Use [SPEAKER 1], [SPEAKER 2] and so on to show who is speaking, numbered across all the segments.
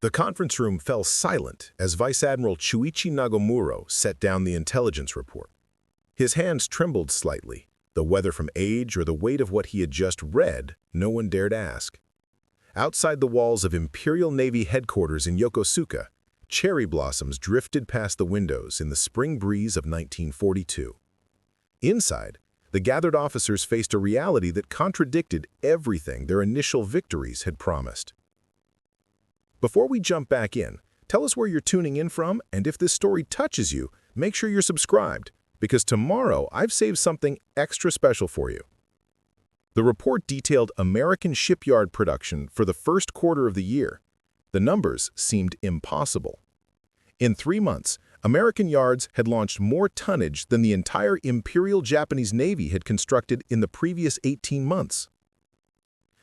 [SPEAKER 1] The conference room fell silent as Vice Admiral Chuichi Nagumo set down the intelligence report. His hands trembled slightly, though whether from age or the weight of what he had just read, no one dared ask. Outside the walls of Imperial Navy headquarters in Yokosuka, cherry blossoms drifted past the windows in the spring breeze of 1942. Inside, the gathered officers faced a reality that contradicted everything their initial victories had promised. Before we jump back in, tell us where you're tuning in from, and if this story touches you, make sure you're subscribed, because tomorrow I've saved something extra special for you. The report detailed American shipyard production for the first quarter of the year. The numbers seemed impossible. In 3 months, American yards had launched more tonnage than the entire Imperial Japanese Navy had constructed in the previous 18 months.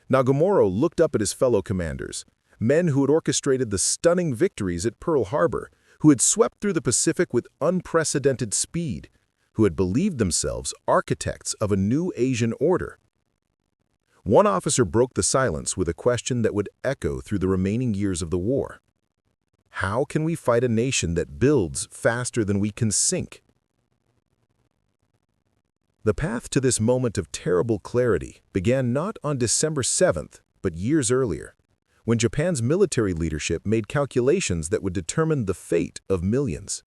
[SPEAKER 1] Nagumo looked up at his fellow commanders, men who had orchestrated the stunning victories at Pearl Harbor, who had swept through the Pacific with unprecedented speed, who had believed themselves architects of a new Asian order. One officer broke the silence with a question that would echo through the remaining years of the war. How can we fight a nation that builds faster than we can sink? The path to this moment of terrible clarity began not on December 7th, but years earlier, when Japan's military leadership made calculations that would determine the fate of millions.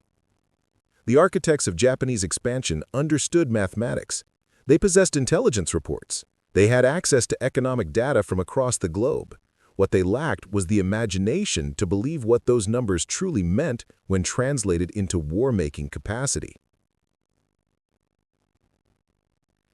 [SPEAKER 1] The architects of Japanese expansion understood mathematics. They possessed intelligence reports. They had access to economic data from across the globe. What they lacked was the imagination to believe what those numbers truly meant when translated into war-making capacity.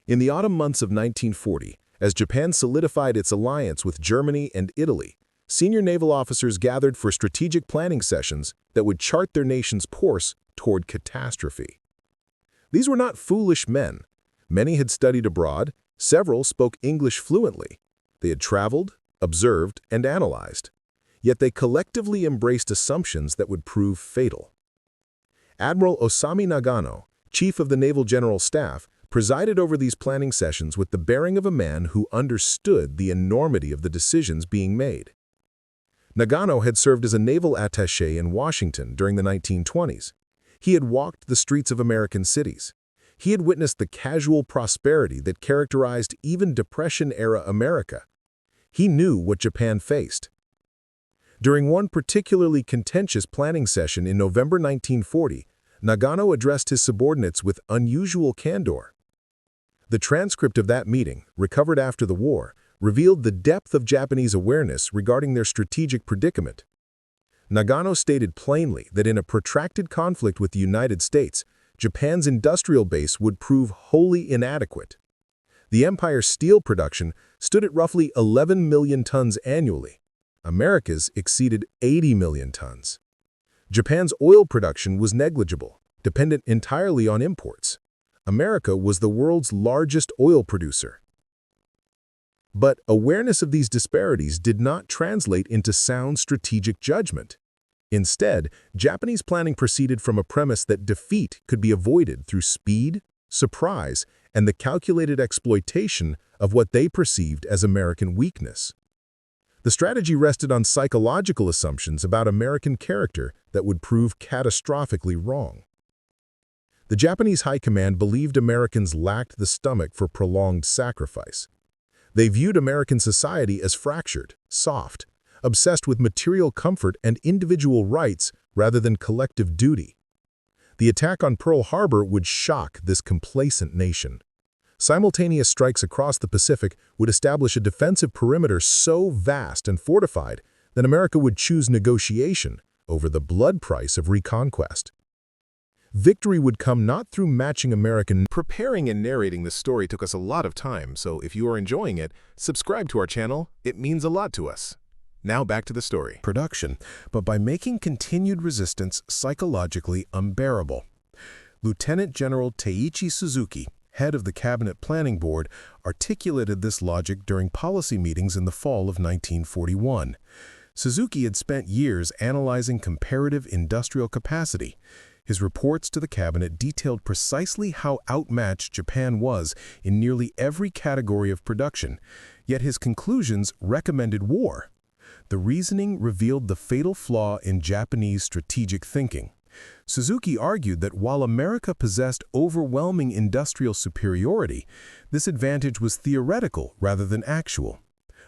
[SPEAKER 1] In the autumn months of 1940, as Japan solidified its alliance with Germany and Italy, senior naval officers gathered for strategic planning sessions that would chart their nation's course toward catastrophe. These were not foolish men. Many had studied abroad, several spoke English fluently. They had traveled, observed, and analyzed. Yet they collectively embraced assumptions that would prove fatal. Admiral Osami Nagano, chief of the Naval General Staff, presided over these planning sessions with the bearing of a man who understood the enormity of the decisions being made. Nagano had served as a naval attaché in Washington during the 1920s. He had walked the streets of American cities. He had witnessed the casual prosperity that characterized even Depression-era America. He knew what Japan faced. During one particularly contentious planning session in November 1940, Nagano addressed his subordinates with unusual candor. The transcript of that meeting, recovered after the war, revealed the depth of Japanese awareness regarding their strategic predicament. Nagano stated plainly that in a protracted conflict with the United States, Japan's industrial base would prove wholly inadequate. The empire's steel production stood at roughly 11 million tons annually. America's exceeded 80 million tons. Japan's oil production was negligible, dependent entirely on imports. America was the world's largest oil producer. But awareness of these disparities did not translate into sound strategic judgment. Instead, Japanese planning proceeded from a premise that defeat could be avoided through speed, surprise, and the calculated exploitation of what they perceived as American weakness. The strategy rested on psychological assumptions about American character that would prove catastrophically wrong. The Japanese High Command believed Americans lacked the stomach for prolonged sacrifice. They viewed American society as fractured, soft, obsessed with material comfort and individual rights rather than collective duty. The attack on Pearl Harbor would shock this complacent nation. Simultaneous strikes across the Pacific would establish a defensive perimeter so vast and fortified that America would choose negotiation over the blood price of reconquest. Victory would come not through matching American.
[SPEAKER 2] Preparing and narrating this story took us a lot of time, so if you are enjoying it, subscribe to our channel. It means a lot to us. Now back to the story.
[SPEAKER 1] Production, but by making continued resistance psychologically unbearable. Lieutenant General Teiichi Suzuki, head of the Cabinet Planning Board, articulated this logic during policy meetings in the fall of 1941. Suzuki had spent years analyzing comparative industrial capacity. His reports to the cabinet detailed precisely how outmatched Japan was in nearly every category of production, yet his conclusions recommended war. The reasoning revealed the fatal flaw in Japanese strategic thinking. Suzuki argued that while America possessed overwhelming industrial superiority, this advantage was theoretical rather than actual.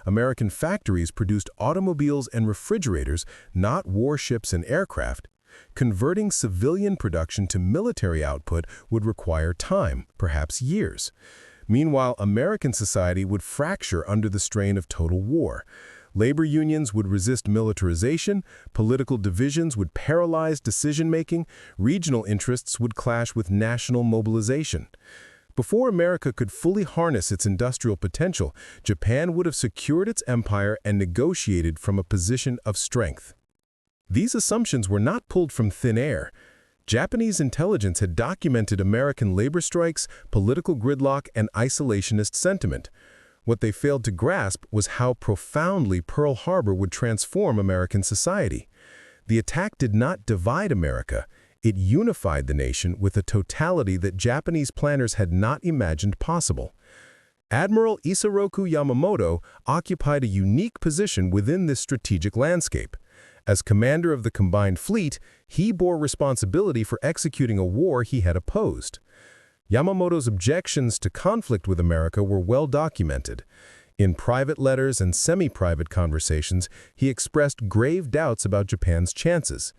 [SPEAKER 1] American factories produced automobiles and refrigerators, not warships and aircraft. Converting civilian production to military output would require time, perhaps years. Meanwhile, American society would fracture under the strain of total war. Labor unions would resist militarization, political divisions would paralyze decision-making, regional interests would clash with national mobilization. Before America could fully harness its industrial potential, Japan would have secured its empire and negotiated from a position of strength. These assumptions were not pulled from thin air. Japanese intelligence had documented American labor strikes, political gridlock, and isolationist sentiment. What they failed to grasp was how profoundly Pearl Harbor would transform American society. The attack did not divide America. It unified the nation with a totality that Japanese planners had not imagined possible. Admiral Isoroku Yamamoto occupied a unique position within this strategic landscape. As commander of the combined fleet, he bore responsibility for executing a war he had opposed. Yamamoto's objections to conflict with America were well documented. In private letters and semi-private conversations, he expressed grave doubts about Japan's chances.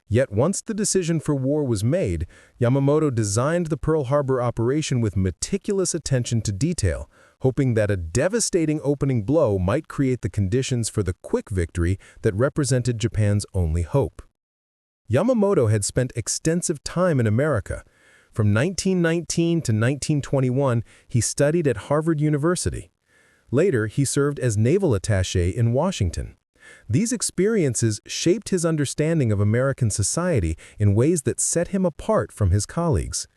[SPEAKER 1] Yet once the decision for war was made, Yamamoto designed the Pearl Harbor operation with meticulous attention to detail, hoping that a devastating opening blow might create the conditions for the quick victory that represented Japan's only hope. Yamamoto had spent extensive time in America. From 1919 to 1921, he studied at Harvard University. Later, he served as naval attaché in Washington. These experiences shaped his understanding of American society in ways that set him apart from his colleagues.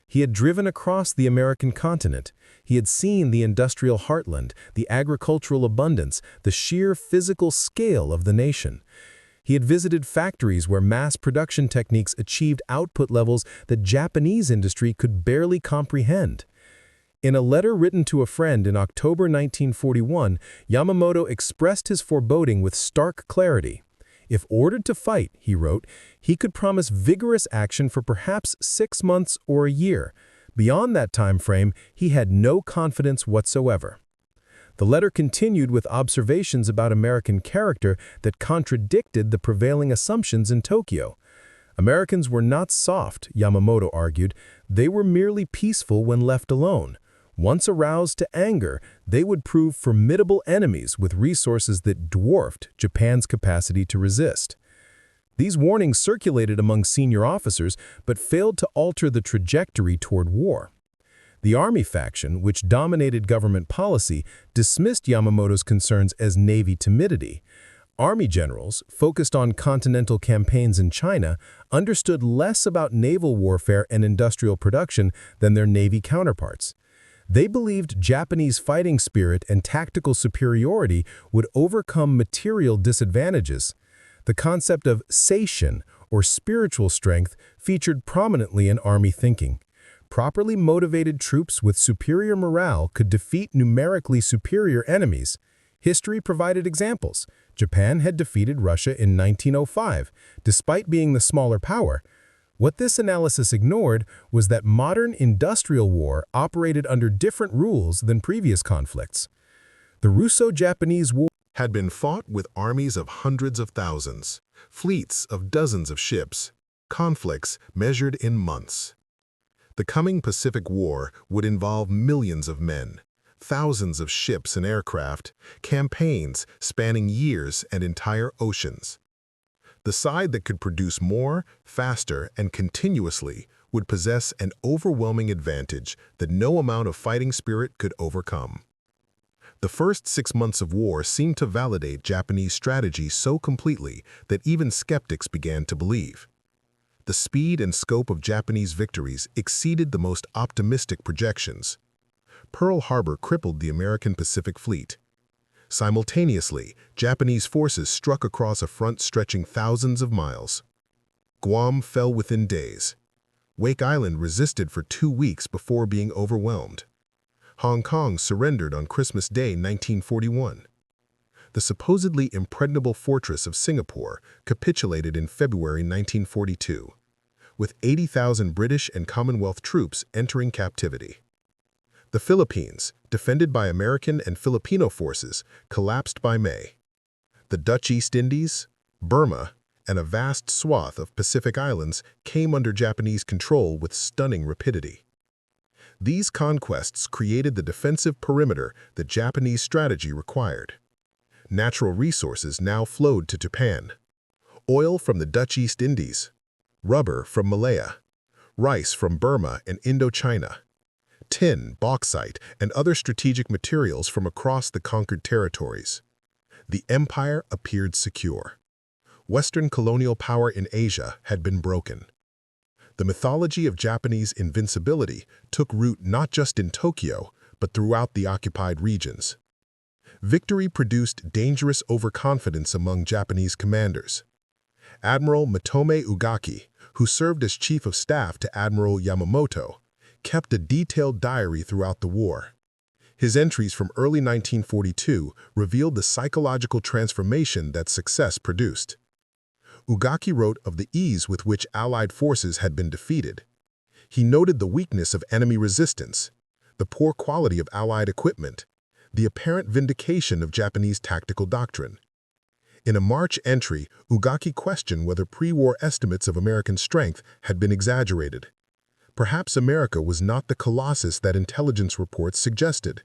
[SPEAKER 1] He had driven across the American continent. He had seen the industrial heartland, the agricultural abundance, the sheer physical scale of the nation. He had visited factories where mass production techniques achieved output levels that Japanese industry could barely comprehend. In a letter written to a friend in October 1941, Yamamoto expressed his foreboding with stark clarity. If ordered to fight, he wrote, he could promise vigorous action for perhaps 6 months or a year. Beyond that time frame, he had no confidence whatsoever. The letter continued with observations about American character that contradicted the prevailing assumptions in Tokyo. Americans were not soft, Yamamoto argued. They were merely peaceful when left alone. Once aroused to anger, they would prove formidable enemies with resources that dwarfed Japan's capacity to resist. These warnings circulated among senior officers but failed to alter the trajectory toward war. The Army faction, which dominated government policy, dismissed Yamamoto's concerns as Navy timidity. Army generals, focused on continental campaigns in China, understood less about naval warfare and industrial production than their Navy counterparts. They believed Japanese fighting spirit and tactical superiority would overcome material disadvantages. The concept of seishin, or spiritual strength, featured prominently in Army thinking. Properly motivated troops with superior morale could defeat numerically superior enemies. History provided examples. Japan had defeated Russia in 1905, despite being the smaller power. What this analysis ignored was that modern industrial war operated under different rules than previous conflicts. The Russo-Japanese War
[SPEAKER 2] had been fought with armies of hundreds of thousands, fleets of dozens of ships, conflicts measured in months. The coming Pacific War would involve millions of men, thousands of ships and aircraft, campaigns spanning years and entire oceans. The side that could produce more, faster, and continuously would possess an overwhelming advantage that no amount of fighting spirit could overcome. The first 6 months of war seemed to validate Japanese strategy so completely that even skeptics began to believe. The speed and scope of Japanese victories exceeded the most optimistic projections. Pearl Harbor crippled the American Pacific Fleet. Simultaneously, Japanese forces struck across a front stretching thousands of miles. Guam fell within days. Wake Island resisted for 2 weeks before being overwhelmed. Hong Kong surrendered on Christmas Day 1941. the supposedly impregnable fortress of Singapore capitulated in February 1942, with 80,000 British and Commonwealth troops entering captivity. The Philippines, defended by American and Filipino forces, collapsed by May. The Dutch East Indies, Burma, and a vast swath of Pacific islands came under Japanese control with stunning rapidity. These conquests created the defensive perimeter that Japanese strategy required. Natural resources now flowed to Japan. Oil from the Dutch East Indies, rubber from Malaya, rice from Burma and Indochina, tin, bauxite, and other strategic materials from across the conquered territories. The empire appeared secure. Western colonial power in Asia had been broken. The mythology of Japanese invincibility took root not just in Tokyo, but throughout the occupied regions. Victory produced dangerous overconfidence among Japanese commanders. Admiral Matome Ugaki, who served as chief of staff to Admiral Yamamoto, kept a detailed diary throughout the war. His entries from early 1942 revealed the psychological transformation that success produced. Ugaki wrote of the ease with which Allied forces had been defeated. He noted the weakness of enemy resistance, the poor quality of Allied equipment, the apparent vindication of Japanese tactical doctrine. In a March entry, Ugaki questioned whether pre-war estimates of American strength had been exaggerated. Perhaps America was not the colossus that intelligence reports suggested.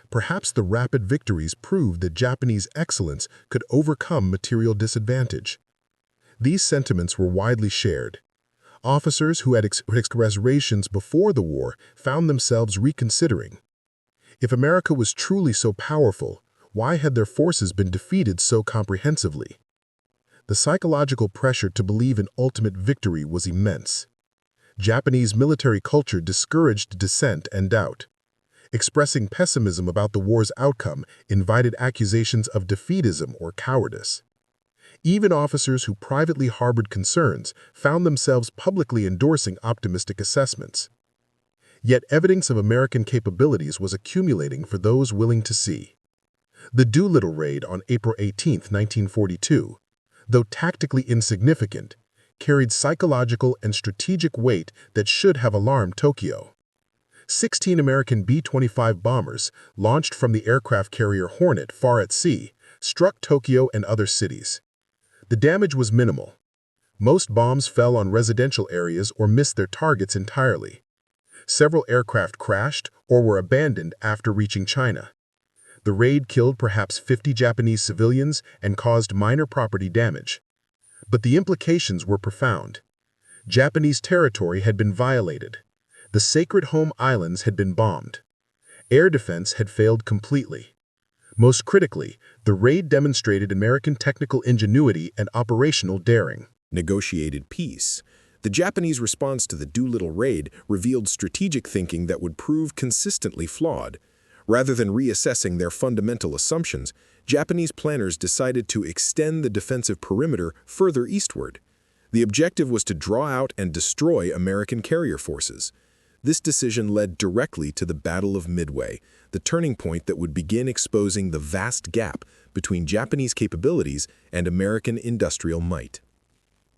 [SPEAKER 2] Perhaps the rapid victories proved that Japanese excellence could overcome material disadvantage. These sentiments were widely shared. Officers who had expressed reservations before the war found themselves reconsidering. If America was truly so powerful, why had their forces been defeated so comprehensively? The psychological pressure to believe in ultimate victory was immense. Japanese military culture discouraged dissent and doubt. Expressing pessimism about the war's outcome invited accusations of defeatism or cowardice. Even officers who privately harbored concerns found themselves publicly endorsing optimistic assessments. Yet evidence of American capabilities was accumulating for those willing to see. The Doolittle raid on April 18, 1942, though tactically insignificant, carried psychological and strategic weight that should have alarmed Tokyo. 16 American B-25 bombers, launched from the aircraft carrier Hornet far at sea, struck Tokyo and other cities. The damage was minimal. Most bombs fell on residential areas or missed their targets entirely. Several aircraft crashed or were abandoned after reaching China. The raid killed perhaps 50 Japanese civilians and caused minor property damage. But the implications were profound. Japanese territory had been violated. The sacred home islands had been bombed. Air defense had failed completely. Most critically, the raid demonstrated American technical ingenuity and operational daring.
[SPEAKER 1] Negotiated peace. The Japanese response to the Doolittle raid revealed strategic thinking that would prove consistently flawed. Rather than reassessing their fundamental assumptions, Japanese planners decided to extend the defensive perimeter further eastward. The objective was to draw out and destroy American carrier forces. This decision led directly to the Battle of Midway, the turning point that would begin exposing the vast gap between Japanese capabilities and American industrial might.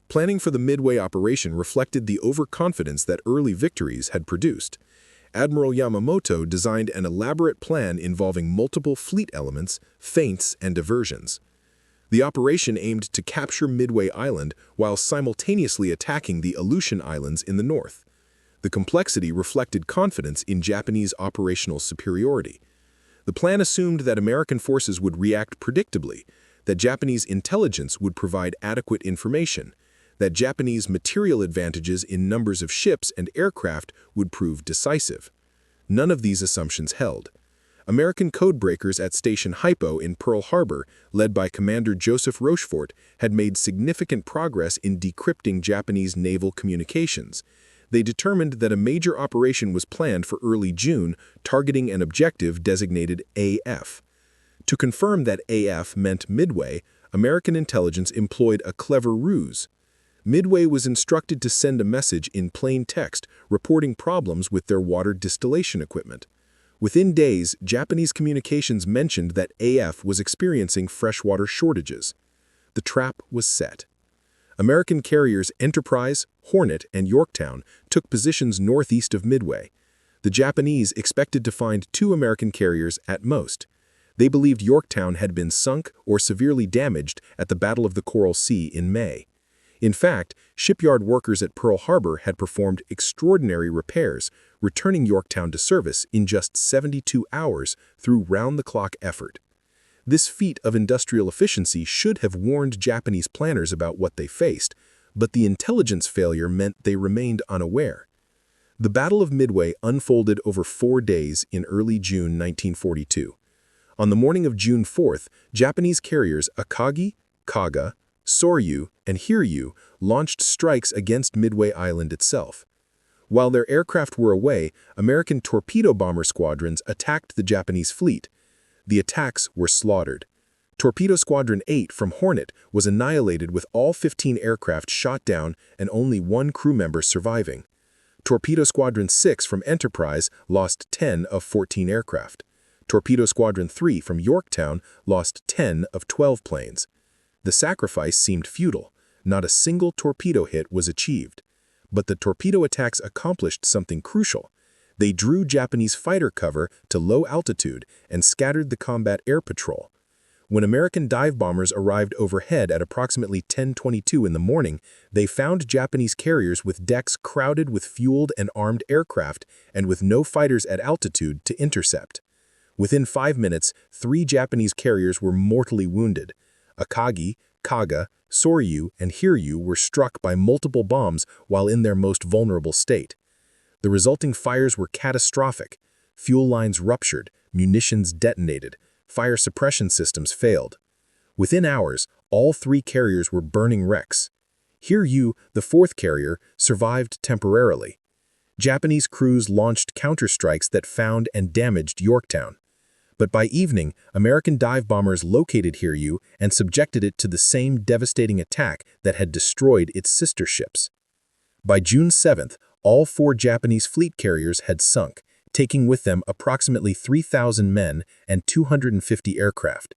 [SPEAKER 1] Planning for the Midway operation reflected the overconfidence that early victories had produced. Admiral Yamamoto designed an elaborate plan involving multiple fleet elements, feints, and diversions. The operation aimed to capture Midway Island while simultaneously attacking the Aleutian Islands in the north. The complexity reflected confidence in Japanese operational superiority. The plan assumed that American forces would react predictably, that Japanese intelligence would provide adequate information, that Japanese material advantages in numbers of ships and aircraft would prove decisive. None of these assumptions held. American codebreakers at Station Hypo in Pearl Harbor, led by Commander Joseph Rochefort, had made significant progress in decrypting Japanese naval communications. They determined that a major operation was planned for early June, targeting an objective designated AF. To confirm that AF meant Midway, American intelligence employed a clever ruse. Midway was instructed to send a message in plain text reporting problems with their water distillation equipment. Within days, Japanese communications mentioned that AF was experiencing freshwater shortages. The trap was set. American carriers Enterprise, Hornet, and Yorktown took positions northeast of Midway. The Japanese expected to find 2 American carriers at most. They believed Yorktown had been sunk or severely damaged at the Battle of the Coral Sea in May. In fact, shipyard workers at Pearl Harbor had performed extraordinary repairs, returning Yorktown to service in just 72 hours through round-the-clock effort. This feat of industrial efficiency should have warned Japanese planners about what they faced, but the intelligence failure meant they remained unaware. The Battle of Midway unfolded over 4 days in early June 1942. On the morning of June 4th, Japanese carriers Akagi, Kaga, Soryu, and Hiryu launched strikes against Midway Island itself. While their aircraft were away, American torpedo bomber squadrons attacked the Japanese fleet. The attacks were slaughtered. Torpedo Squadron 8 from Hornet was annihilated with all 15 aircraft shot down and only 1 crew member surviving. Torpedo Squadron 6 from Enterprise lost 10 of 14 aircraft. Torpedo Squadron 3 from Yorktown lost 10 of 12 planes. The sacrifice seemed futile. Not a single torpedo hit was achieved. But the torpedo attacks accomplished something crucial. They drew Japanese fighter cover to low altitude and scattered the combat air patrol. When American dive bombers arrived overhead at approximately 10:22 in the morning, they found Japanese carriers with decks crowded with fueled and armed aircraft and with no fighters at altitude to intercept. Within 5 minutes, 3 Japanese carriers were mortally wounded. Akagi, Kaga, Soryu, and Hiryu were struck by multiple bombs while in their most vulnerable state. The resulting fires were catastrophic. Fuel lines ruptured, munitions detonated, fire suppression systems failed. Within hours, all 3 carriers were burning wrecks. Hiryu, the 4th carrier, survived temporarily. Japanese crews launched counterstrikes that found and damaged Yorktown. But by evening, American dive bombers located Hiryu and subjected it to the same devastating attack that had destroyed its sister ships. By June 7th, all 4 Japanese fleet carriers had sunk, taking with them approximately 3,000 men and 250 aircraft.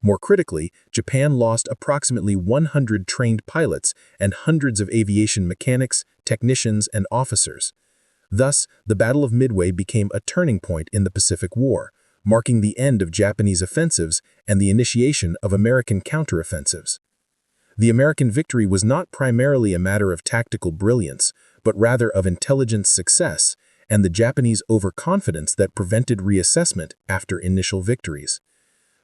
[SPEAKER 1] More critically, Japan lost approximately 100 trained pilots and hundreds of aviation mechanics, technicians, and officers. Thus, the Battle of Midway became a turning point in the Pacific War, marking the end of Japanese offensives and the initiation of American counteroffensives. The American victory was not primarily a matter of tactical brilliance, but rather of intelligence success and the Japanese overconfidence that prevented reassessment after initial victories.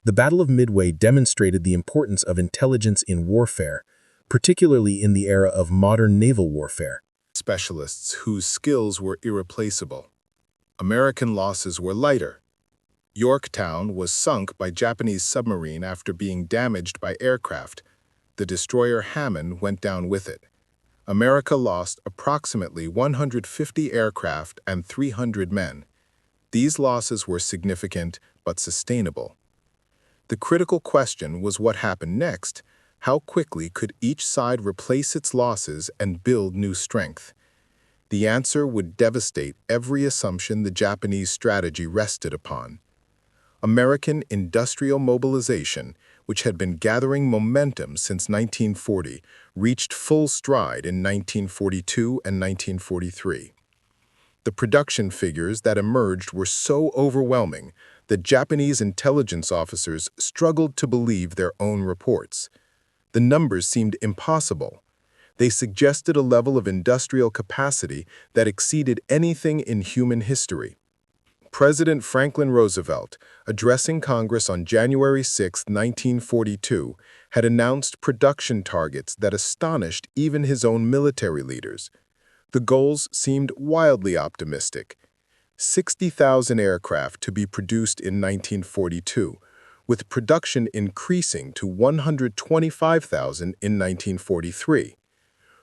[SPEAKER 1] The Battle of Midway demonstrated the importance of intelligence in warfare, particularly in the era of modern naval warfare.
[SPEAKER 2] Specialists whose skills were irreplaceable. American losses were lighter. Yorktown was sunk by Japanese submarine after being damaged by aircraft. The destroyer Hammond went down with it. America lost approximately 150 aircraft and 300 men. These losses were significant but sustainable. The critical question was what happened next. How quickly could each side replace its losses and build new strength? The answer would devastate every assumption the Japanese strategy rested upon. American industrial mobilization, which had been gathering momentum since 1940, reached full stride in 1942 and 1943. The production figures that emerged were so overwhelming that Japanese intelligence officers struggled to believe their own reports. The numbers seemed impossible. They suggested a level of industrial capacity that exceeded anything in human history. President Franklin Roosevelt, addressing Congress on January 6, 1942, had announced production targets that astonished even his own military leaders. The goals seemed wildly optimistic. 60,000 aircraft to be produced in 1942, with production increasing to 125,000 in 1943.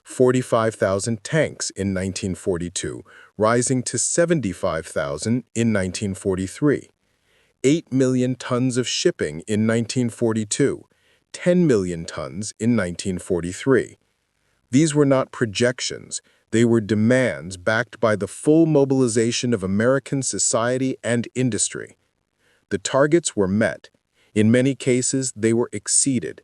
[SPEAKER 2] 45,000 tanks in 1942, rising to 75,000 in 1943. 8 million tons of shipping in 1942, 10 million tons in 1943. These were not projections,
[SPEAKER 1] They were demands backed by the full mobilization of American society and industry. The targets were met. In many cases, they were exceeded.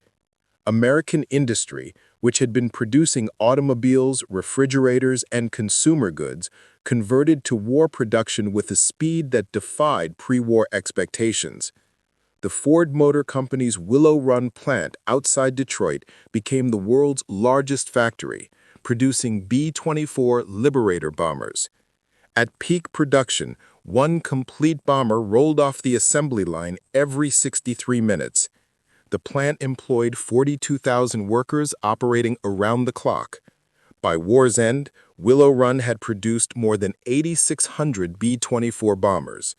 [SPEAKER 1] American industry, which had been producing automobiles, refrigerators, and consumer goods, converted to war production with a speed that defied pre-war expectations. The Ford Motor Company's Willow Run plant outside Detroit became the world's largest factory, producing B-24 Liberator bombers. At peak production, one complete bomber rolled off the assembly line every 63 minutes. The plant employed 42,000 workers operating around the clock. By war's end, Willow Run had produced more than 8,600 B-24 bombers.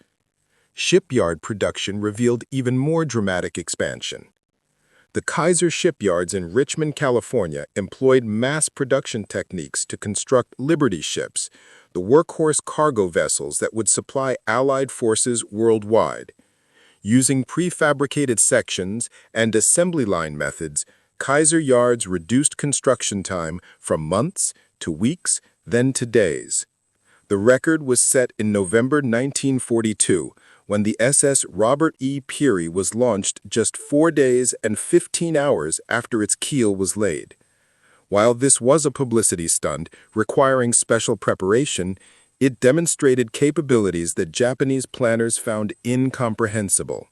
[SPEAKER 1] Shipyard production revealed even more dramatic expansion. The Kaiser shipyards in Richmond, California employed mass production techniques to construct Liberty ships, the workhorse cargo vessels that would supply Allied forces worldwide. Using prefabricated sections and assembly line methods, Kaiser yards reduced construction time from months to weeks, then to days. The record was set in November 1942, when the SS Robert E. Peary was launched just 4 days and 15 hours after its keel was laid. While this was a publicity stunt requiring special preparation, it demonstrated capabilities that Japanese planners found incomprehensible.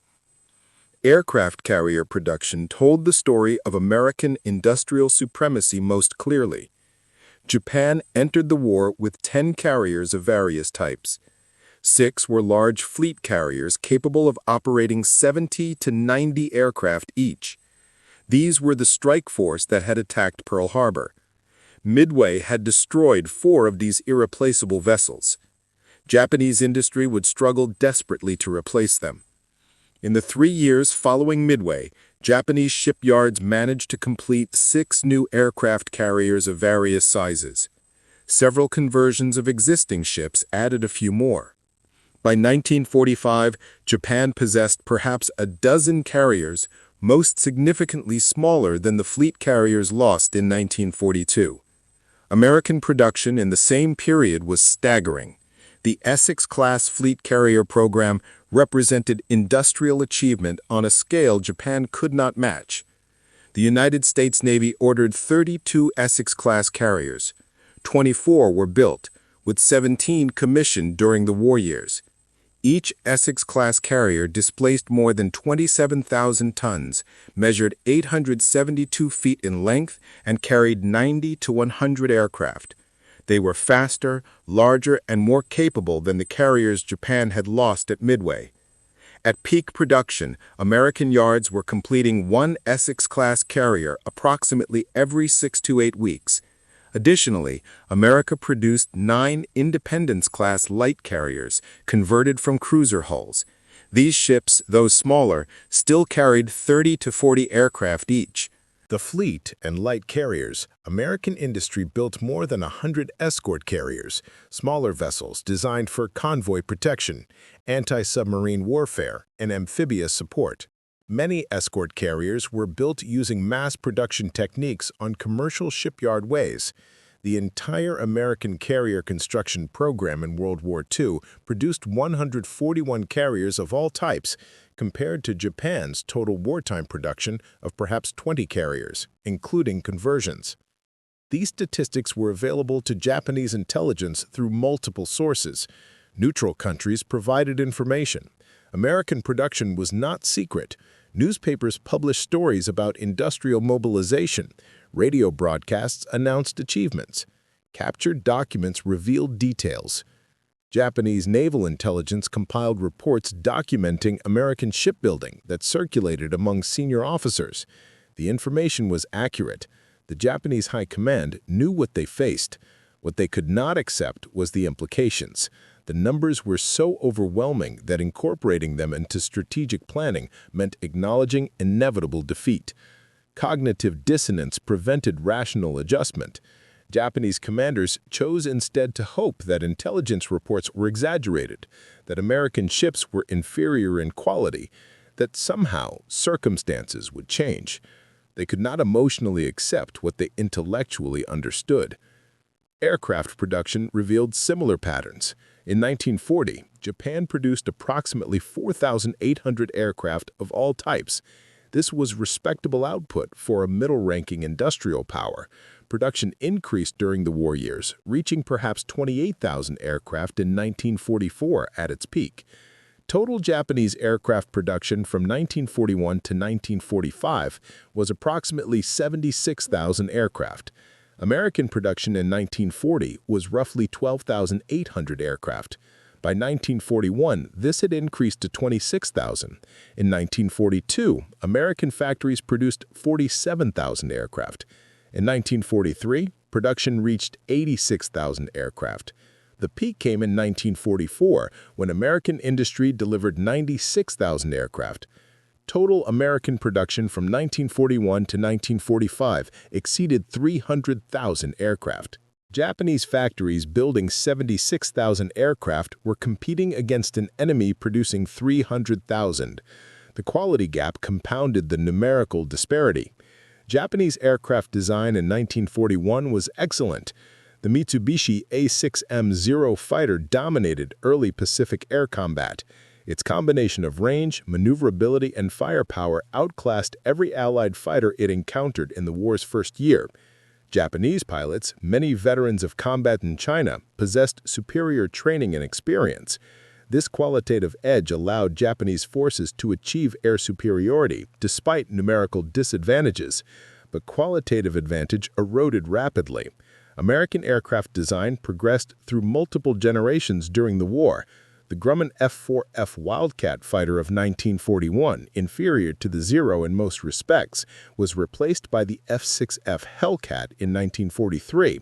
[SPEAKER 1] Aircraft carrier production told the story of American industrial supremacy most clearly. Japan entered the war with 10 carriers of various types. 6 were large fleet carriers capable of operating 70 to 90 aircraft each. These were the strike force that had attacked Pearl Harbor. Midway had destroyed 4 of these irreplaceable vessels. Japanese industry would struggle desperately to replace them. In the 3 years following Midway, Japanese shipyards managed to complete 6 new aircraft carriers of various sizes. Several conversions of existing ships added a few more. By 1945, Japan possessed perhaps a dozen carriers, most significantly smaller than the fleet carriers lost in 1942. American production in the same period was staggering. The Essex-class fleet carrier program represented industrial achievement on a scale Japan could not match. The United States Navy ordered 32 Essex-class carriers. 24 were built, with 17 commissioned during the war years. Each Essex-class carrier displaced more than 27,000 tons, measured 872 feet in length, and carried 90 to 100 aircraft. They were faster, larger, and more capable than the carriers Japan had lost at Midway. At peak production, American yards were completing 1 Essex-class carrier approximately every 6 to 8 weeks. Additionally, America produced 9 Independence-class light carriers converted from cruiser hulls. These ships, though smaller, still carried 30 to 40 aircraft each.
[SPEAKER 2] The fleet and light carriers, American industry built more than 100 escort carriers, smaller vessels designed for convoy protection, anti-submarine warfare, and amphibious support. Many escort carriers were built using mass production techniques on commercial shipyard ways. The entire American carrier construction program in World War II produced 141 carriers of all types, compared to Japan's total wartime production of perhaps 20 carriers, including conversions. These statistics were available to Japanese intelligence through multiple sources. Neutral countries provided information. American production was not secret. Newspapers published stories about industrial mobilization. Radio broadcasts announced achievements. Captured documents revealed details. Japanese naval intelligence compiled reports documenting American shipbuilding that circulated among senior officers. The information was accurate. The Japanese High Command knew what they faced. What they could not accept was the implications. The numbers were so overwhelming that incorporating them into strategic planning meant acknowledging inevitable defeat. Cognitive dissonance prevented rational adjustment. Japanese commanders chose instead to hope that intelligence reports were exaggerated, that American ships were inferior in quality, that somehow circumstances would change. They could not emotionally accept what they intellectually understood.
[SPEAKER 1] Aircraft production revealed similar patterns. In 1940, Japan produced approximately 4,800 aircraft of all types. This was respectable output for a middle-ranking industrial power. Production increased during the war years, reaching perhaps 28,000 aircraft in 1944 at its peak. Total Japanese aircraft production from 1941 to 1945 was approximately 76,000 aircraft. American production in 1940 was roughly 12,800 aircraft. By 1941, this had increased to 26,000. In 1942, American factories produced 47,000 aircraft. In 1943, production reached 86,000 aircraft. The peak came in 1944, when American industry delivered 96,000 aircraft. Total American production from 1941 to 1945 exceeded 300,000 aircraft. Japanese factories building 76,000 aircraft were competing against an enemy producing 300,000. The quality gap compounded the numerical disparity. Japanese aircraft design in 1941 was excellent. The Mitsubishi A6M0 fighter dominated early Pacific air combat. Its combination of range, maneuverability, and firepower outclassed every Allied fighter it encountered in the war's first year. Japanese pilots, many veterans of combat in China, possessed superior training and experience. This qualitative edge allowed Japanese forces to achieve air superiority despite numerical disadvantages, but qualitative advantage eroded rapidly. American aircraft design progressed through multiple generations during the war. The Grumman F-4F Wildcat fighter of 1941, inferior to the Zero in most respects, was replaced by the F-6F Hellcat in 1943.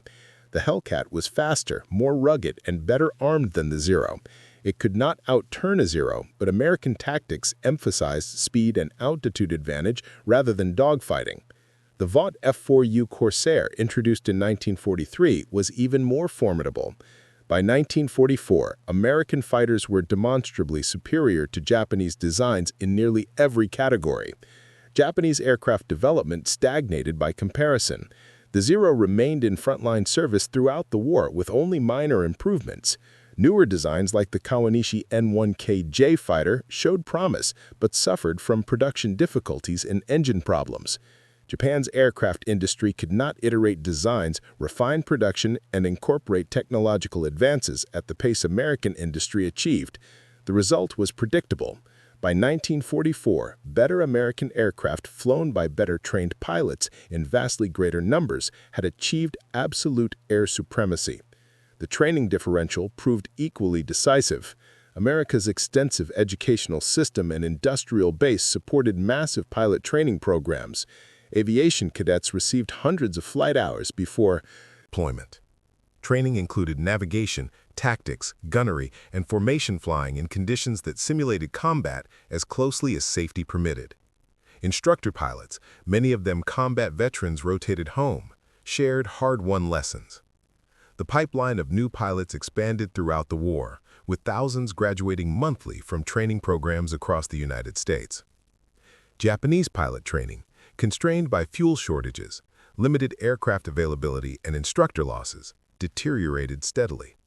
[SPEAKER 1] The Hellcat was faster, more rugged, and better armed than the Zero. It could not outturn a Zero, but American tactics emphasized speed and altitude advantage rather than dogfighting. The Vought F-4U Corsair, introduced in 1943, was even more formidable. By 1944, American fighters were demonstrably superior to Japanese designs in nearly every category. Japanese aircraft development stagnated by comparison. The Zero remained in frontline service throughout the war with only minor improvements. Newer designs like the Kawanishi N1KJ fighter showed promise, but suffered from production difficulties and engine problems. Japan's aircraft industry could not iterate designs, refine production, and incorporate technological advances at the pace American industry achieved. The result was predictable. By 1944, better American aircraft flown by better trained pilots in vastly greater numbers had achieved absolute air supremacy. The training differential proved equally decisive. America's extensive educational system and industrial base supported massive pilot training programs. Aviation cadets received hundreds of flight hours before
[SPEAKER 2] deployment. Training included navigation, tactics, gunnery, and formation flying in conditions that simulated combat as closely as safety permitted. Instructor pilots, many of them combat veterans, rotated home, shared hard-won lessons. The pipeline of new pilots expanded throughout the war, with thousands graduating monthly from training programs across the United States. Japanese pilot training, constrained by fuel shortages, limited aircraft availability, and instructor losses, deteriorated steadily.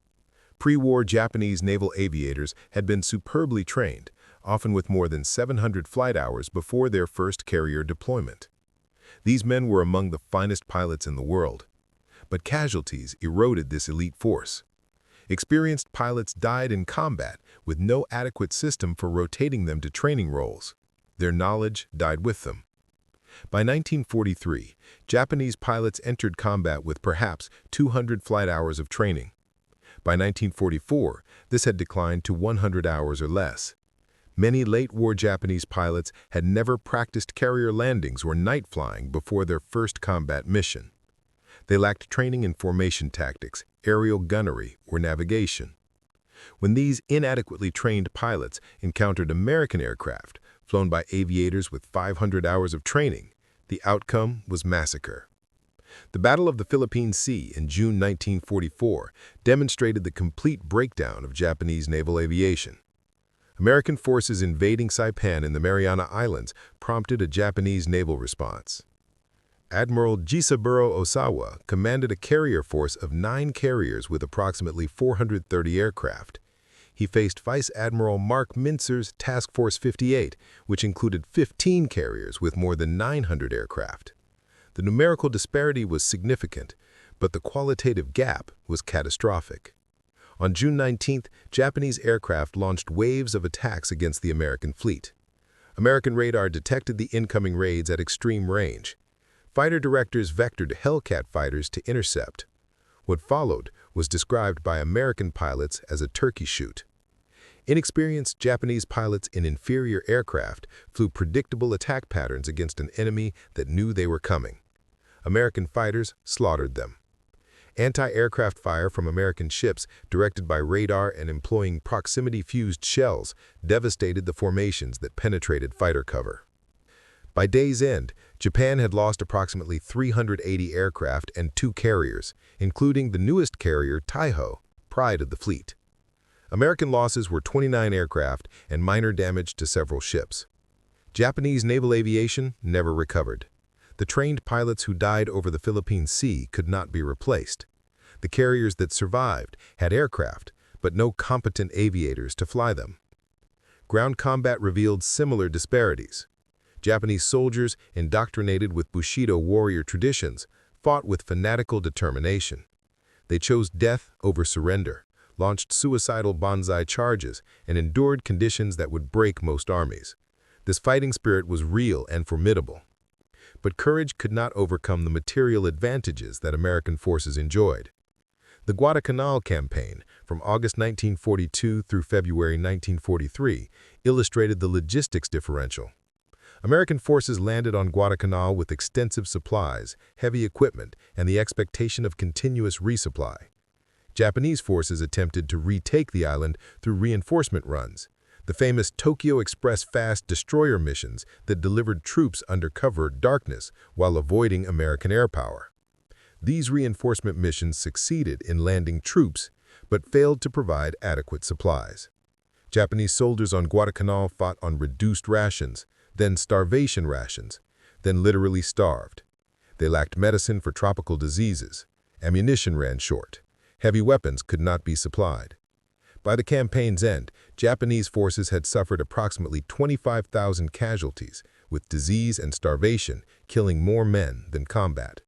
[SPEAKER 2] Pre-war Japanese naval aviators had been superbly trained, often with more than 700 flight hours before their first carrier deployment. These men were among the finest pilots in the world. But casualties eroded this elite force. Experienced pilots died in combat with no adequate system for rotating them to training roles. Their knowledge died with them. By 1943, Japanese pilots entered combat with perhaps 200 flight hours of training. By 1944, this had declined to 100 hours or less. Many late-war Japanese pilots had never practiced carrier landings or night flying before their first combat mission. They lacked training in formation tactics, aerial gunnery, or navigation. When these inadequately trained pilots encountered American aircraft, flown by aviators with 500 hours of training, the outcome was massacre. The Battle of the Philippine Sea in June 1944 demonstrated the complete breakdown of Japanese naval aviation. American forces invading Saipan in the Mariana Islands prompted a Japanese naval response.
[SPEAKER 1] Admiral Jisaburo Osawa commanded a carrier force of 9 carriers with approximately 430 aircraft. He faced Vice Admiral Mark Mintzer's Task Force 58, which included 15 carriers with more than 900 aircraft. The numerical disparity was significant, but the qualitative gap was catastrophic. On June 19th, Japanese aircraft launched waves of attacks against the American fleet. American radar detected the incoming raids at extreme range. Fighter directors vectored Hellcat fighters to intercept. What followed was described by American pilots as a turkey shoot. Inexperienced Japanese pilots in inferior aircraft flew predictable attack patterns against an enemy that knew they were coming. American fighters slaughtered them. Anti-aircraft fire from American ships, directed by radar and employing proximity-fused shells, devastated the formations that penetrated fighter cover. By day's end, Japan had lost approximately 380 aircraft and 2 carriers, including the newest carrier, Taiho, pride of the fleet. American losses were 29 aircraft and minor damage to several ships. Japanese naval aviation never recovered. The trained pilots who died over the Philippine Sea could not be replaced. The carriers that survived had aircraft, but no competent aviators to fly them. Ground combat revealed similar disparities. Japanese soldiers, indoctrinated with Bushido warrior traditions, fought with fanatical determination. They chose death over surrender, launched suicidal banzai charges, and endured conditions that would break most armies. This fighting spirit was real and formidable. But courage could not overcome the material advantages that American forces enjoyed. The Guadalcanal campaign, from August 1942 through February 1943, illustrated the logistics differential. American forces landed on Guadalcanal with extensive supplies, heavy equipment, and the expectation of continuous resupply. Japanese forces attempted to retake the island through reinforcement runs, the famous Tokyo Express fast destroyer missions that delivered troops under cover of darkness while avoiding American air power. These reinforcement missions succeeded in landing troops, but failed to provide adequate supplies. Japanese soldiers on Guadalcanal fought on reduced rations, then starvation rations, then literally starved. They lacked medicine for tropical diseases. Ammunition ran short. Heavy weapons could not be supplied. By the campaign's end, Japanese forces had suffered approximately 25,000 casualties, with disease and starvation killing more men than combat.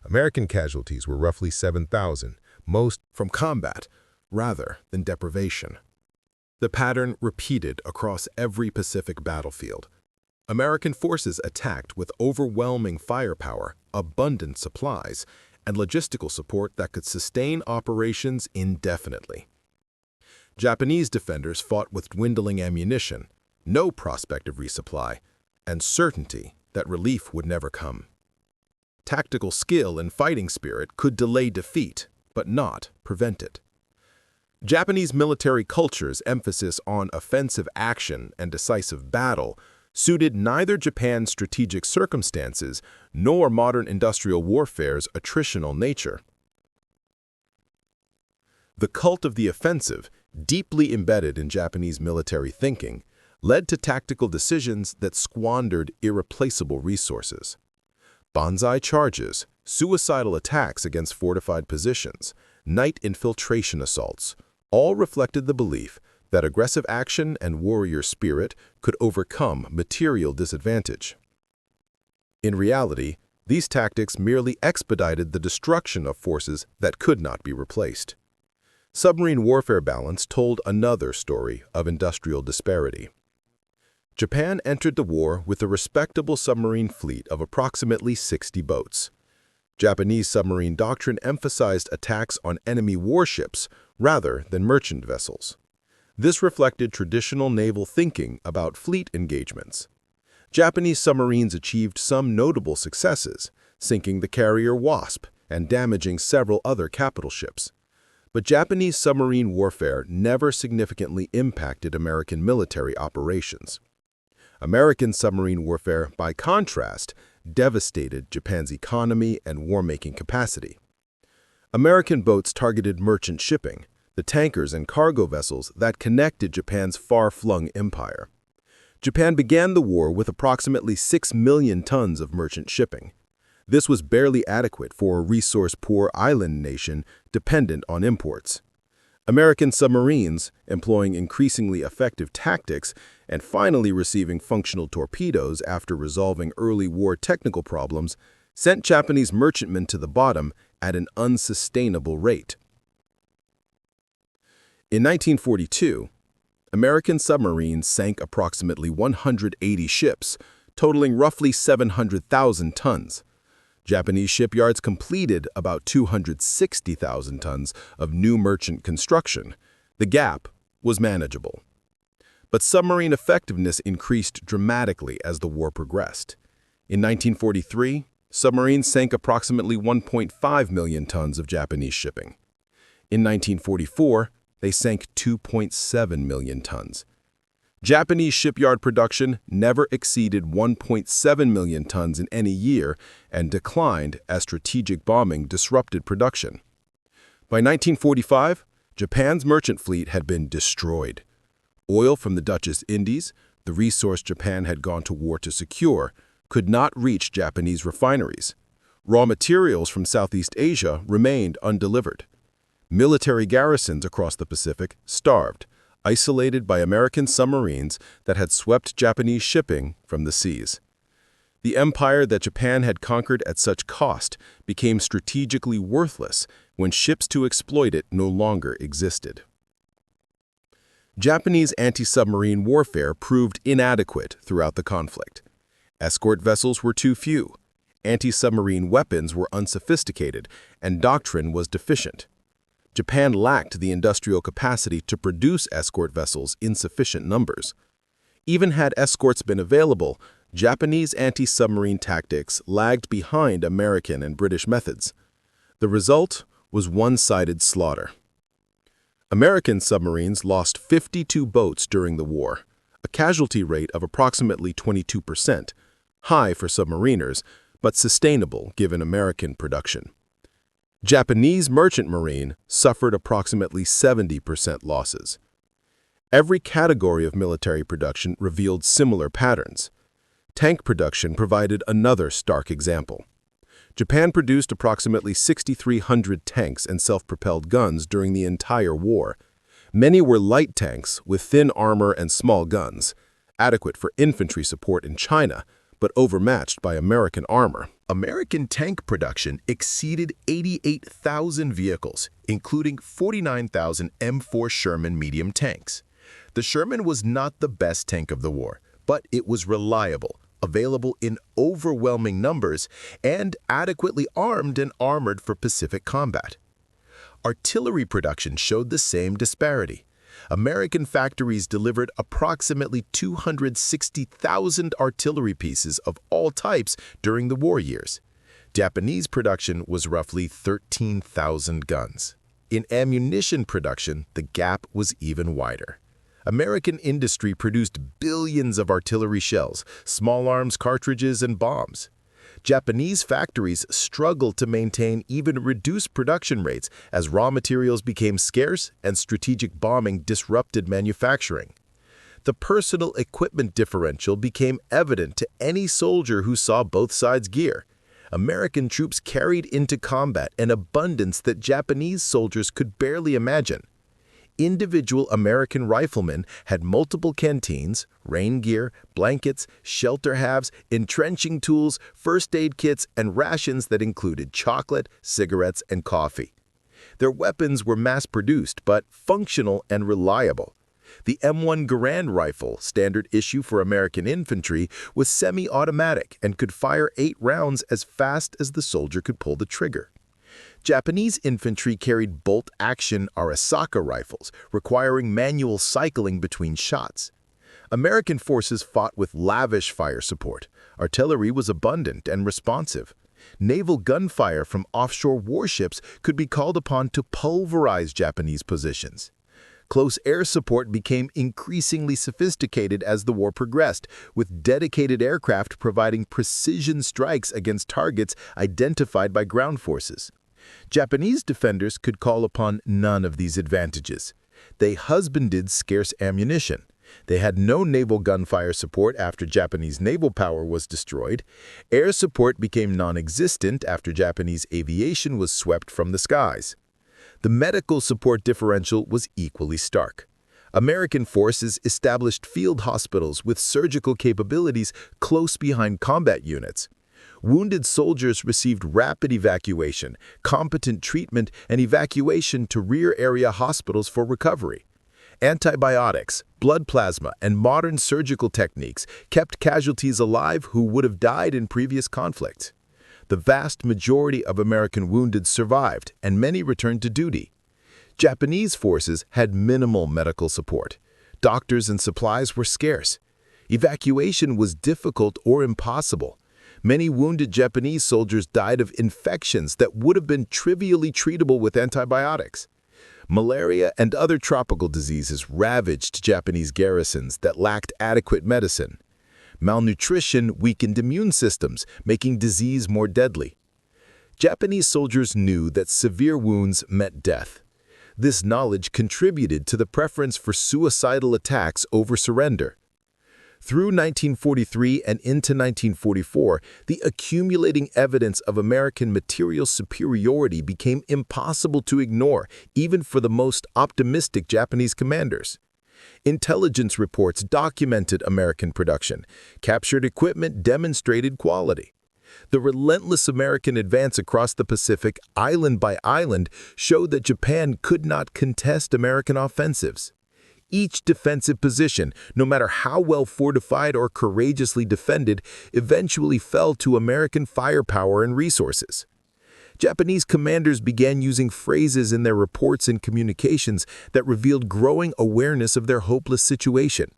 [SPEAKER 1] American casualties were roughly 7,000, most from combat rather than deprivation. The pattern repeated across every Pacific battlefield. American forces attacked with overwhelming firepower, abundant supplies, and logistical support that could sustain operations indefinitely. Japanese defenders fought with dwindling ammunition, no prospect of resupply, and certainty that relief would never come. Tactical skill and fighting spirit could delay defeat, but not prevent it. Japanese military culture's emphasis on offensive action and decisive battle suited neither Japan's strategic circumstances nor modern industrial warfare's attritional nature. The cult of the offensive, deeply embedded in Japanese military thinking, led to tactical decisions that squandered irreplaceable resources. Banzai charges, suicidal attacks against fortified positions, night infiltration assaults, all reflected the belief that aggressive action and warrior spirit could overcome material disadvantage. In reality, these tactics merely expedited the destruction of forces that could not be replaced. Submarine warfare balance told another story of industrial disparity. Japan entered the war with a respectable submarine fleet of approximately 60 boats. Japanese submarine doctrine emphasized attacks on enemy warships rather than merchant vessels. This reflected traditional naval thinking about fleet engagements. Japanese submarines achieved some notable successes, sinking the carrier Wasp and damaging several other capital ships. But Japanese submarine warfare never significantly impacted American military operations. American submarine warfare, by contrast, devastated Japan's economy and war-making capacity. American boats targeted merchant shipping, the tankers and cargo vessels that connected Japan's far-flung empire. Japan began the war with approximately 6 million tons of merchant shipping. This was barely adequate for a resource-poor island nation dependent on imports. American submarines, employing increasingly effective tactics and finally receiving functional torpedoes after resolving early war technical problems, sent Japanese merchantmen to the bottom at an unsustainable rate. In 1942, American submarines sank approximately 180 ships, totaling roughly 700,000 tons. Japanese shipyards completed about 260,000 tons of new merchant construction. The gap was manageable. But submarine effectiveness increased dramatically as the war progressed. In 1943, submarines sank approximately 1.5 million tons of Japanese shipping. In 1944, they sank 2.7 million tons. Japanese shipyard production never exceeded 1.7 million tons in any year and declined as strategic bombing disrupted production. By 1945, Japan's merchant fleet had been destroyed. Oil from the Dutch Indies, the resource Japan had gone to war to secure, could not reach Japanese refineries. Raw materials from Southeast Asia remained undelivered. Military garrisons across the Pacific starved, isolated by American submarines that had swept Japanese shipping from the seas. The empire that Japan had conquered at such cost became strategically worthless when ships to exploit it no longer existed. Japanese anti-submarine warfare proved inadequate throughout the conflict. Escort vessels were too few, anti-submarine weapons were unsophisticated, and doctrine was deficient. Japan lacked the industrial capacity to produce escort vessels in sufficient numbers. Even had escorts been available, Japanese anti-submarine tactics lagged behind American and British methods. The result was one-sided slaughter. American submarines lost 52 boats during the war, a casualty rate of approximately 22%, high for submariners, but sustainable given American production. Japanese merchant marine suffered approximately 70% losses. Every category of military production revealed similar patterns. Tank production provided another stark example. Japan produced approximately 6,300 tanks and self-propelled guns during the entire war. Many were light tanks with thin armor and small guns, adequate for infantry support in China, but overmatched by American armor. American tank production exceeded 88,000 vehicles, including 49,000 M4 Sherman medium tanks. The Sherman was not the best tank of the war, but it was reliable, available in overwhelming numbers, and adequately armed and armored for Pacific combat. Artillery production showed the same disparity. American factories delivered approximately 260,000 artillery pieces of all types during the war years. Japanese production was roughly 13,000 guns. In ammunition production, the gap was even wider. American industry produced billions of artillery shells, small arms cartridges, and bombs. Japanese factories struggled to maintain even reduced production rates as raw materials became scarce and strategic bombing disrupted manufacturing. The personal equipment differential became evident to any soldier who saw both sides' gear. American troops carried into combat an abundance that Japanese soldiers could barely imagine. Individual American riflemen had multiple canteens, rain gear, blankets, shelter halves, entrenching tools, first aid kits, and rations that included chocolate, cigarettes, and coffee. Their weapons were mass-produced but functional and reliable. The M1 Garand rifle, standard issue for American infantry, was semi-automatic and could fire 8 rounds as fast as the soldier could pull the trigger. Japanese infantry carried bolt-action Arisaka rifles, requiring manual cycling between shots. American forces fought with lavish fire support. Artillery was abundant and responsive. Naval gunfire from offshore warships could be called upon to pulverize Japanese positions. Close air support became increasingly sophisticated as the war progressed, with dedicated aircraft providing precision strikes against targets identified by ground forces. Japanese defenders could call upon none of these advantages. They husbanded scarce ammunition. They had no naval gunfire support after Japanese naval power was destroyed. Air support became non-existent after Japanese aviation was swept from the skies. The medical support differential was equally stark. American forces established field hospitals with surgical capabilities close behind combat units. Wounded soldiers received rapid evacuation, competent treatment, and evacuation to rear-area hospitals for recovery. Antibiotics, blood plasma, and modern surgical techniques kept casualties alive who would have died in previous conflicts. The vast majority of American wounded survived, and many returned to duty. Japanese forces had minimal medical support. Doctors and supplies were scarce. Evacuation was difficult or impossible. Many wounded Japanese soldiers died of infections that would have been trivially treatable with antibiotics. Malaria and other tropical diseases ravaged Japanese garrisons that lacked adequate medicine. Malnutrition weakened immune systems, making disease more deadly. Japanese soldiers knew that severe wounds meant death. This knowledge contributed to the preference for suicidal attacks over surrender. Through 1943 and into 1944, the accumulating evidence of American material superiority became impossible to ignore, even for the most optimistic Japanese commanders. Intelligence reports documented American production. Captured equipment demonstrated quality. The relentless American advance across the Pacific, island by island, showed that Japan could not contest American offensives. Each defensive position, no matter how well fortified or courageously defended, eventually fell to American firepower and resources. Japanese commanders began using phrases in their reports and communications that revealed growing awareness of their hopeless situation.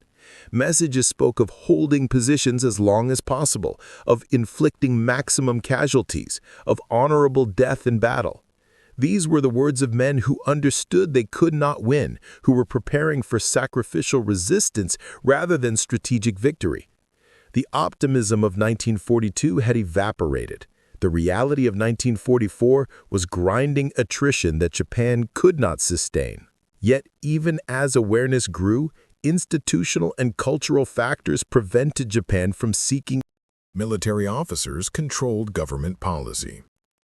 [SPEAKER 1] Messages spoke of holding positions as long as possible, of inflicting maximum casualties, of honorable death in battle. These were the words of men who understood they could not win, who were preparing for sacrificial resistance rather than strategic victory. The optimism of 1942 had evaporated. The reality of 1944 was grinding attrition that Japan could not sustain. Yet, even as awareness grew, institutional and cultural factors prevented Japan from seeking.
[SPEAKER 2] Military officers controlled government policy.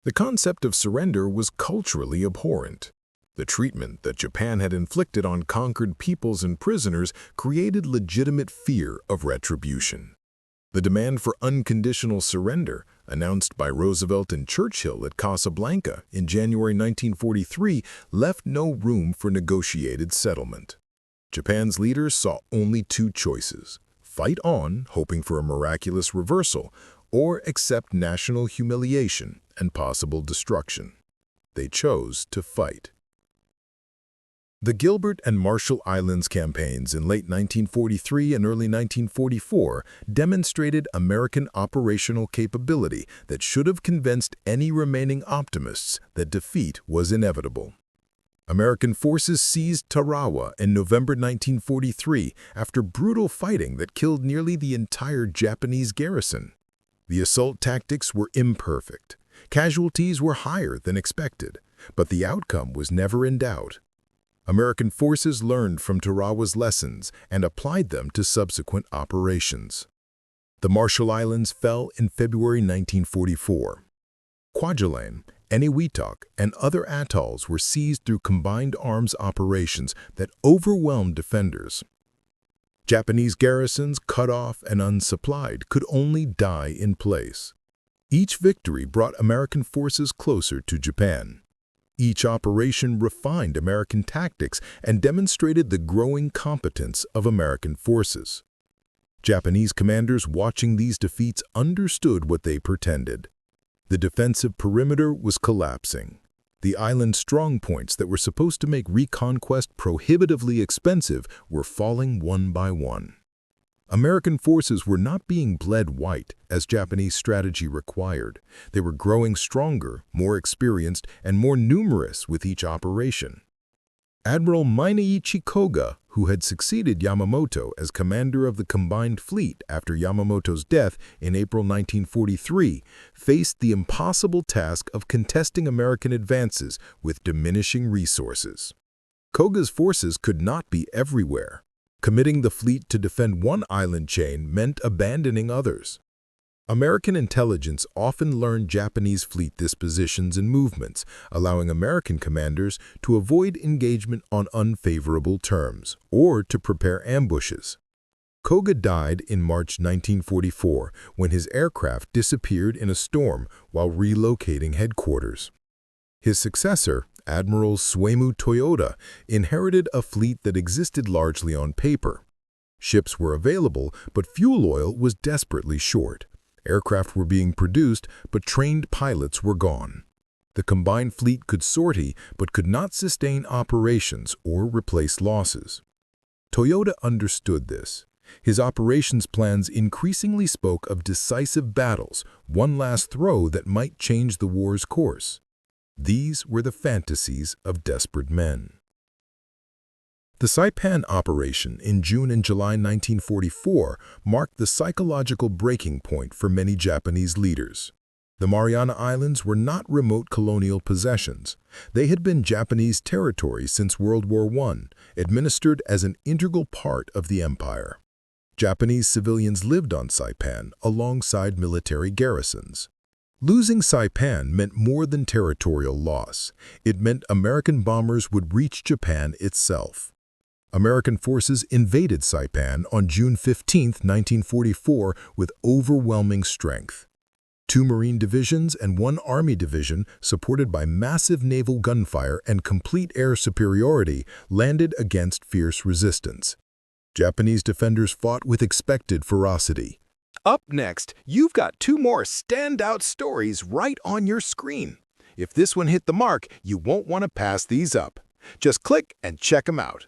[SPEAKER 2] The concept of surrender was culturally abhorrent. The treatment that Japan had inflicted on conquered peoples and prisoners created legitimate fear of retribution. The demand for unconditional surrender, announced by Roosevelt and Churchill at Casablanca in January 1943, left no room for negotiated settlement. Japan's leaders saw only two choices: fight on, hoping for a miraculous reversal, or accept national humiliation and possible destruction. They chose to fight. The Gilbert and Marshall Islands campaigns in late 1943 and early 1944 demonstrated American operational capability that should have convinced any remaining optimists that defeat was inevitable. American forces seized Tarawa in November 1943 after brutal fighting that killed nearly the entire Japanese garrison. The assault tactics were imperfect. Casualties were higher than expected, but the outcome was never in doubt. American forces learned from Tarawa's lessons and applied them to subsequent operations. The Marshall Islands fell in February 1944. Kwajalein, Eniwetok, and other atolls were seized through combined arms operations that overwhelmed defenders. Japanese garrisons, cut off and unsupplied, could only die in place. Each victory brought American forces closer to Japan. Each operation refined American tactics and demonstrated the growing competence of American forces. Japanese commanders watching these defeats understood what they portended. The defensive perimeter was collapsing. The island strongpoints that were supposed to make reconquest prohibitively expensive were falling one by one. American forces were not being bled white, as Japanese strategy required. They were growing stronger, more experienced, and more numerous with each operation. Admiral Mineichi Koga, who had succeeded Yamamoto as commander of the combined fleet after Yamamoto's death in April 1943, faced the impossible task of contesting American advances with diminishing resources. Koga's forces could not be everywhere.
[SPEAKER 1] Committing the fleet to defend one island chain meant abandoning others. American intelligence often learned Japanese fleet dispositions and movements, allowing American commanders to avoid engagement on unfavorable terms or to prepare ambushes. Koga died in March 1944 when his aircraft disappeared in a storm while relocating headquarters. His successor, Admiral Suemu Toyoda, inherited a fleet that existed largely on paper. Ships were available, but fuel oil was desperately short. Aircraft were being produced, but trained pilots were gone. The combined fleet could sortie, but could not sustain operations or replace losses. Toyota understood this. His operations plans increasingly spoke of decisive battles, one last throw that might change the war's course. These were the fantasies of desperate men. The Saipan operation in June and July 1944 marked the psychological breaking point for many Japanese leaders. The Mariana Islands were not remote colonial possessions. They had been Japanese territory since World War I, administered as an integral part of the empire. Japanese civilians lived on Saipan alongside military garrisons. Losing Saipan meant more than territorial loss. It meant American bombers would reach Japan itself. American forces invaded Saipan on June 15, 1944, with overwhelming strength. 2 Marine divisions and 1 Army division, supported by massive naval gunfire and complete air superiority, landed against fierce resistance. Japanese defenders fought with expected ferocity.
[SPEAKER 3] Up next, you've got 2 more standout stories right on your screen. If this one hit the mark, you won't want to pass these up. Just click and check them out.